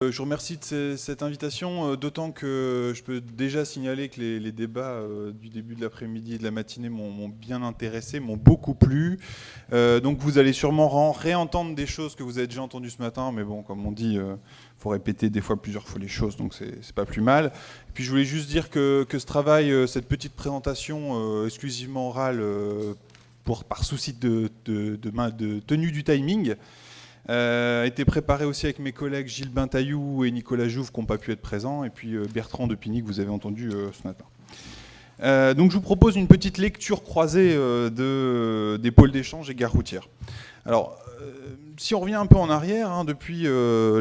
Je vous remercie de cette invitation, d'autant que je peux déjà signaler que les débats du début de l'après-midi et de la matinée m'ont bien intéressé, m'ont beaucoup plu. Donc vous allez sûrement réentendre des choses que vous avez déjà entendues ce matin, mais bon, comme on dit, faut répéter des fois plusieurs fois les choses, donc c'est pas plus mal. Et puis je voulais juste dire que ce travail, cette petite présentation exclusivement orale, par souci de tenue du timing, a été préparé aussi avec mes collègues Gilles Bintaillou et Nicolas Jouve qui n'ont pas pu être présents, et puis Bertrand Depigny que vous avez entendu ce matin. Donc je vous propose une petite lecture croisée des pôles d'échange et gares routières. Alors, si on revient un peu en arrière, depuis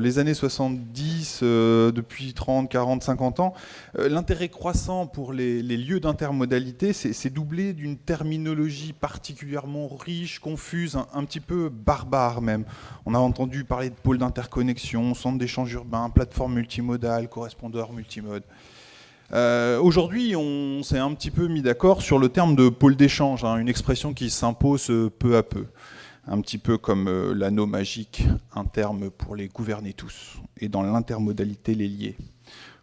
les années 70, depuis 30, 40, 50 ans, l'intérêt croissant pour les lieux d'intermodalité s'est doublé d'une terminologie particulièrement riche, confuse, un petit peu barbare même. On a entendu parler de pôles d'interconnexion, centres d'échange urbain, plateformes multimodales, correspondeurs multimodes. Aujourd'hui, on s'est un petit peu mis d'accord sur le terme de pôle d'échange, une expression qui s'impose peu à peu. Un petit peu comme l'anneau magique, un terme pour les gouverner tous, et dans l'intermodalité les lier.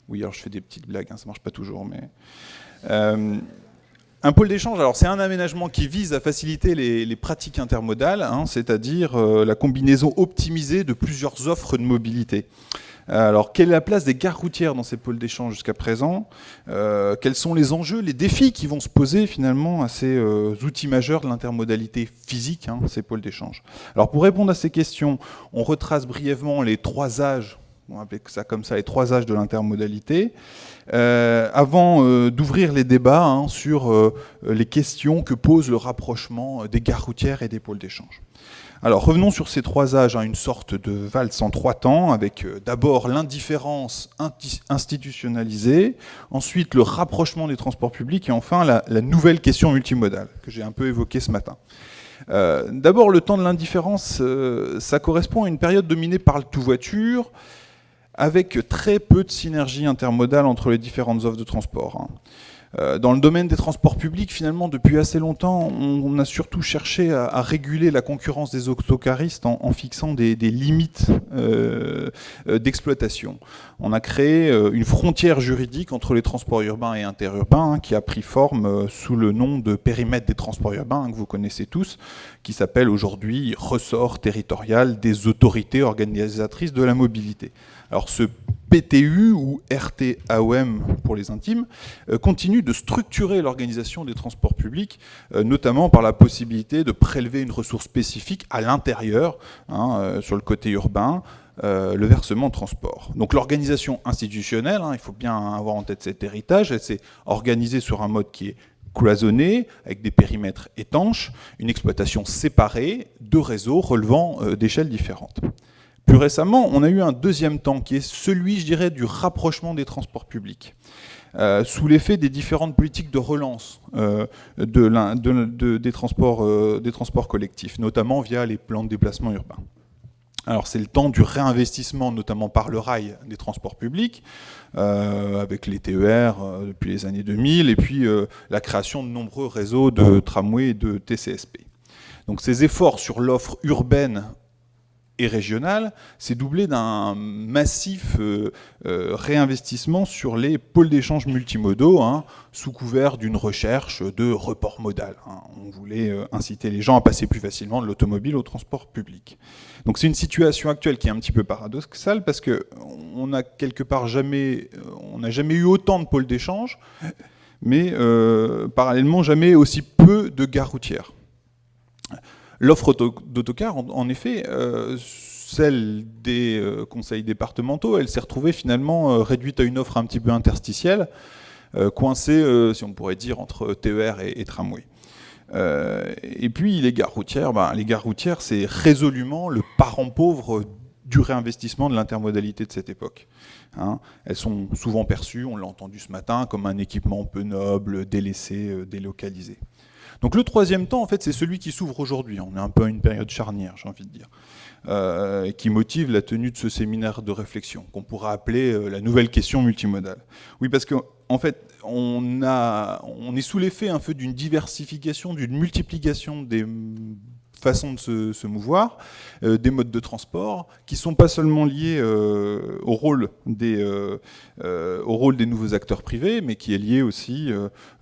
Oui, alors je fais des petites blagues, ça marche pas toujours, mais... un pôle d'échange, alors c'est un aménagement qui vise à faciliter les pratiques intermodales, c'est-à-dire la combinaison optimisée de plusieurs offres de mobilité. Alors, quelle est la place des gares routières dans ces pôles d'échange jusqu'à présent? Quels sont les enjeux, les défis qui vont se poser finalement à ces outils majeurs de l'intermodalité physique, ces pôles d'échange? Alors, pour répondre à ces questions, on retrace brièvement les trois âges, on va appeler ça comme ça, les trois âges de l'intermodalité, avant d'ouvrir les débats sur les questions que pose le rapprochement des gares routières et des pôles d'échange. Alors revenons sur ces trois âges, une sorte de valse en trois temps, avec d'abord l'indifférence institutionnalisée, ensuite le rapprochement des transports publics et enfin la nouvelle question multimodale, que j'ai un peu évoquée ce matin. D'abord le temps de l'indifférence, ça correspond à une période dominée par le tout-voiture, avec très peu de synergie intermodale entre les différentes offres de transport. Dans le domaine des transports publics, finalement, depuis assez longtemps, on a surtout cherché à réguler la concurrence des autocaristes en fixant des limites d'exploitation. On a créé une frontière juridique entre les transports urbains et interurbains qui a pris forme sous le nom de périmètre des transports urbains, que vous connaissez tous, qui s'appelle aujourd'hui ressort territorial des autorités organisatrices de la mobilité. Alors ce PTU ou RTAOM pour les intimes continue de structurer l'organisation des transports publics, notamment par la possibilité de prélever une ressource spécifique à l'intérieur, sur le côté urbain, le versement de transport. Donc l'organisation institutionnelle, il faut bien avoir en tête cet héritage, elle s'est organisée sur un mode qui est cloisonné, avec des périmètres étanches, une exploitation séparée de réseaux relevant d'échelles différentes. Plus récemment, on a eu un deuxième temps qui est celui, je dirais, du rapprochement des transports publics. Sous l'effet des différentes politiques de relance des transports collectifs, notamment via les plans de déplacement urbain. Alors c'est le temps du réinvestissement, notamment par le rail, des transports publics, avec les TER depuis les années 2000, et puis la création de nombreux réseaux de tramways et de TCSP. Donc ces efforts sur l'offre urbaine et régionale, c'est doublé d'un massif réinvestissement sur les pôles d'échange multimodaux, sous couvert d'une recherche de report modal. On voulait inciter les gens à passer plus facilement de l'automobile au transport public. Donc c'est une situation actuelle qui est un petit peu paradoxale parce qu'on n'a quelque part on n'a jamais eu autant de pôles d'échange, mais parallèlement jamais aussi peu de gares routières. L'offre d'autocars, en effet, celle des conseils départementaux, elle s'est retrouvée finalement réduite à une offre un petit peu interstitielle, coincée, si on pourrait dire, entre TER et tramway. Et puis les gares routières, c'est résolument le parent pauvre du réinvestissement de l'intermodalité de cette époque. Elles sont souvent perçues, on l'a entendu ce matin, comme un équipement peu noble, délaissé, délocalisé. Donc le troisième temps, en fait, c'est celui qui s'ouvre aujourd'hui. On est un peu à une période charnière, j'ai envie de dire, qui motive la tenue de ce séminaire de réflexion, qu'on pourra appeler la nouvelle question multimodale. Oui, parce qu'en fait, on est sous l'effet un peu d'une diversification, d'une multiplication des façons de se mouvoir, des modes de transport qui ne sont pas seulement liés au rôle des nouveaux acteurs privés, mais qui est lié aussi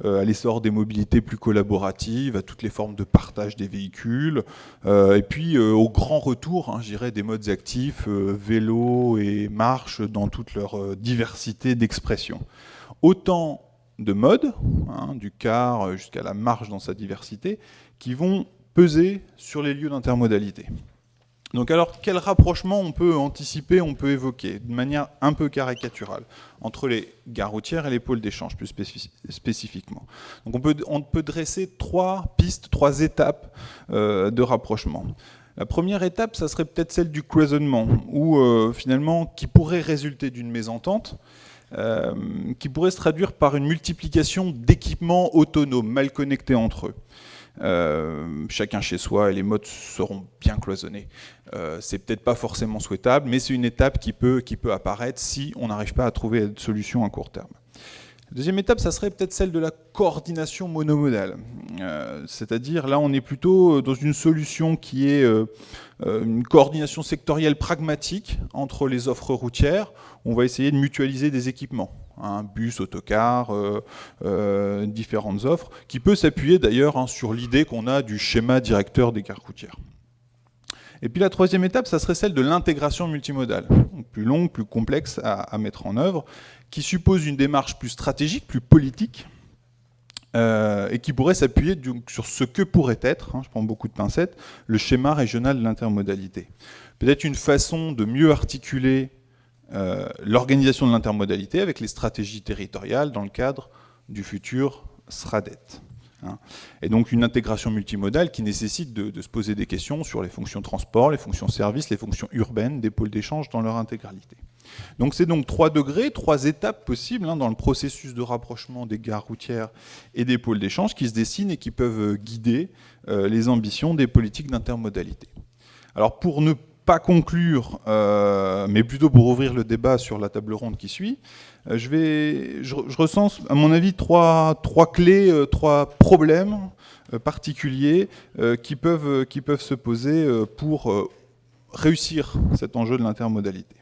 à l'essor des mobilités plus collaboratives, à toutes les formes de partage des véhicules, et puis au grand retour, je dirais, des modes actifs, vélo et marche, dans toute leur diversité d'expression. Autant de modes, du car jusqu'à la marche dans sa diversité, qui vont peser sur les lieux d'intermodalité. Donc alors, quel rapprochement on peut anticiper, on peut évoquer, de manière un peu caricaturale, entre les gares routières et les pôles d'échange, plus spécifiquement. Donc on peut dresser trois pistes, trois étapes de rapprochement. La première étape, ça serait peut-être celle du cloisonnement, où finalement, qui pourrait résulter d'une mésentente, qui pourrait se traduire par une multiplication d'équipements autonomes, mal connectés entre eux. Chacun chez soi et les modes seront bien cloisonnés. C'est peut-être pas forcément souhaitable, mais c'est une étape qui peut apparaître si on n'arrive pas à trouver de solution à court terme. La deuxième étape, ça serait peut-être celle de la coordination monomodale. C'est-à-dire, là, on est plutôt dans une solution qui est une coordination sectorielle pragmatique entre les offres routières. On va essayer de mutualiser des équipements. Bus, autocar, différentes offres, qui peut s'appuyer d'ailleurs sur l'idée qu'on a du schéma directeur des gares routières. Et puis la troisième étape, ça serait celle de l'intégration multimodale, plus longue, plus complexe à mettre en œuvre, qui suppose une démarche plus stratégique, plus politique, et qui pourrait s'appuyer sur ce que pourrait être, je prends beaucoup de pincettes, le schéma régional de l'intermodalité. Peut-être une façon de mieux articuler l'organisation de l'intermodalité avec les stratégies territoriales dans le cadre du futur SRADET. Et donc une intégration multimodale qui nécessite de se poser des questions sur les fonctions transport, les fonctions services, les fonctions urbaines des pôles d'échange dans leur intégralité. Donc c'est donc 3 degrés, 3 étapes possibles dans le processus de rapprochement des gares routières et des pôles d'échange qui se dessinent et qui peuvent guider les ambitions des politiques d'intermodalité. Alors pour ne pas conclure, mais plutôt pour ouvrir le débat sur la table ronde qui suit, je recense, à mon avis, trois clés, 3 problèmes particuliers qui peuvent se poser pour réussir cet enjeu de l'intermodalité.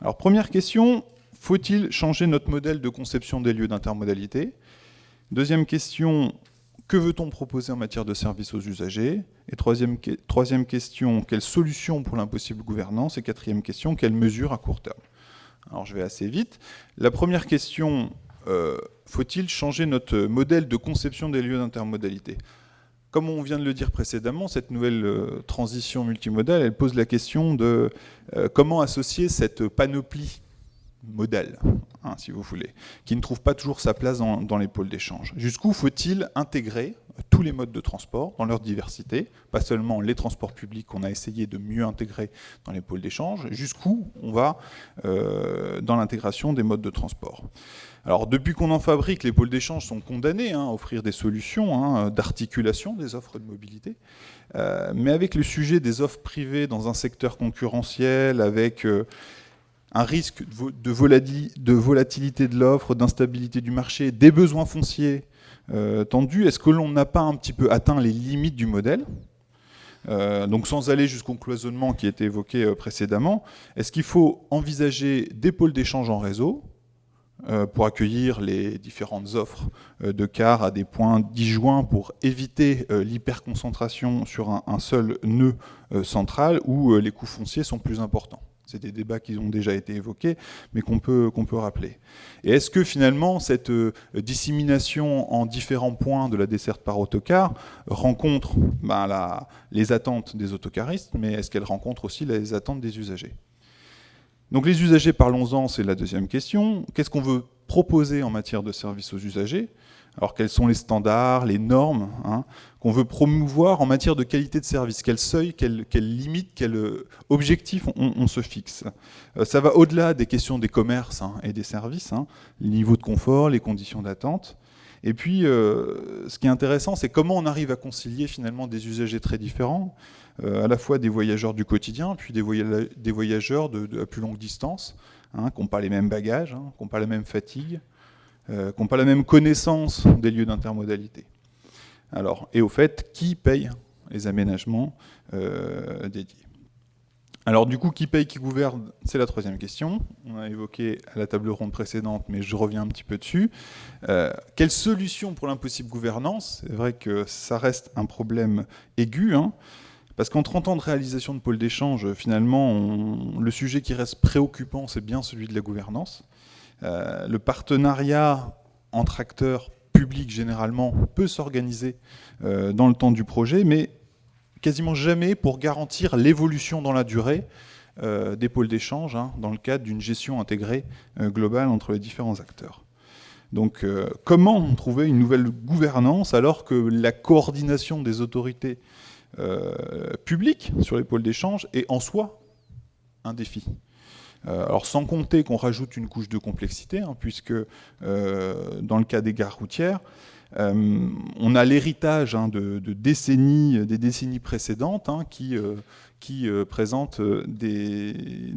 Alors, première question, faut-il changer notre modèle de conception des lieux d'intermodalité? Deuxième question, que veut-on proposer en matière de services aux usagers? Et troisième question, quelles solutions pour l'impossible gouvernance? Et quatrième question, quelles mesures à court terme? Alors je vais assez vite. La première question, faut-il changer notre modèle de conception des lieux d'intermodalité? Comme on vient de le dire précédemment, cette nouvelle transition multimodale, elle pose la question de comment associer cette panoplie modèle, si vous voulez, qui ne trouve pas toujours sa place dans les pôles d'échange. Jusqu'où faut-il intégrer tous les modes de transport dans leur diversité, pas seulement les transports publics qu'on a essayé de mieux intégrer dans les pôles d'échange, jusqu'où on va dans l'intégration des modes de transport. Alors depuis qu'on en fabrique, les pôles d'échange sont condamnés à offrir des solutions d'articulation des offres de mobilité, mais avec le sujet des offres privées dans un secteur concurrentiel, avec un risque de volatilité de l'offre, d'instabilité du marché, des besoins fonciers tendus, est-ce que l'on n'a pas un petit peu atteint les limites du modèle? Donc sans aller jusqu'au cloisonnement qui a été évoqué précédemment, est-ce qu'il faut envisager des pôles d'échange en réseau pour accueillir les différentes offres de cars à des points disjoints pour éviter l'hyperconcentration sur un seul nœud central où les coûts fonciers sont plus importants? C'est des débats qui ont déjà été évoqués, mais qu'on peut rappeler. Et est-ce que finalement, cette dissémination en différents points de la desserte par autocar rencontre les attentes des autocaristes, mais est-ce qu'elle rencontre aussi les attentes des usagers? Donc les usagers, parlons-en, c'est la deuxième question. Qu'est-ce qu'on veut proposer en matière de service aux usagers? Alors quels sont les standards, les normes qu'on veut promouvoir en matière de qualité de service? Quel seuil, quelle limite, quel objectif on se fixe? Ça va au-delà des questions des commerces et des services, les niveaux de confort, les conditions d'attente. Et puis, ce qui est intéressant, c'est comment on arrive à concilier finalement des usagers très différents, à la fois des voyageurs du quotidien, puis des voyageurs à plus longue distance, qui n'ont pas les mêmes bagages, qui n'ont pas la même fatigue, qui n'ont pas la même connaissance des lieux d'intermodalité. Alors, et au fait, qui paye les aménagements dédiés. Alors du coup, qui paye, qui gouverne, c'est la troisième question. On a évoqué à la table ronde précédente, mais je reviens un petit peu dessus. Quelle solution pour l'impossible gouvernance? C'est vrai que ça reste un problème aigu, hein, parce qu'en 30 ans de réalisation de pôles d'échange, finalement, le sujet qui reste préoccupant, c'est bien celui de la gouvernance. Le partenariat entre acteurs publics, généralement, peut s'organiser dans le temps du projet, mais quasiment jamais pour garantir l'évolution dans la durée des pôles d'échange, hein, dans le cadre d'une gestion intégrée globale entre les différents acteurs. Donc comment trouver une nouvelle gouvernance alors que la coordination des autorités publiques sur les pôles d'échange est en soi un défi? Alors sans compter qu'on rajoute une couche de complexité, hein, puisque dans le cas des gares routières, on a l'héritage, hein, des décennies précédentes, hein, qui présentent des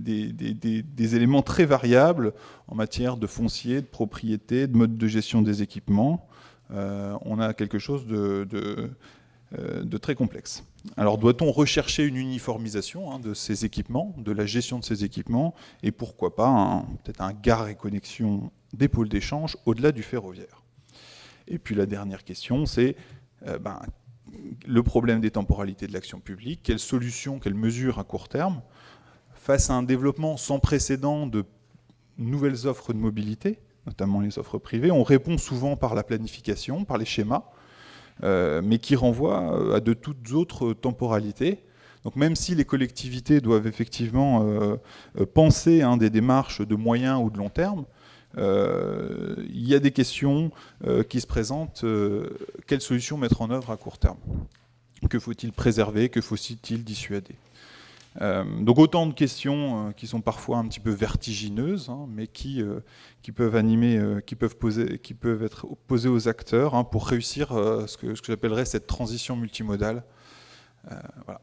éléments très variables en matière de foncier, de propriété, de mode de gestion des équipements. On a quelque chose de très complexe. Alors doit-on rechercher une uniformisation, hein, de ces équipements, de la gestion de ces équipements, et pourquoi pas peut-être un gare et connexion des pôles d'échange au-delà du ferroviaire? Et puis la dernière question, c'est le problème des temporalités de l'action publique. Quelles solutions, quelles mesures à court terme face à un développement sans précédent de nouvelles offres de mobilité, notamment les offres privées? On répond souvent par la planification, par les schémas, mais qui renvoient à de toutes autres temporalités. Donc même si les collectivités doivent effectivement penser, hein, des démarches de moyen ou de long terme, il y a des questions qui se présentent. Quelles solutions mettre en œuvre à court terme? Que faut-il préserver? Que faut-il dissuader? Donc autant de questions qui sont parfois un petit peu vertigineuses, hein, mais qui peuvent animer, qui peuvent être posées aux acteurs, hein, pour réussir ce que j'appellerais cette transition multimodale. Voilà.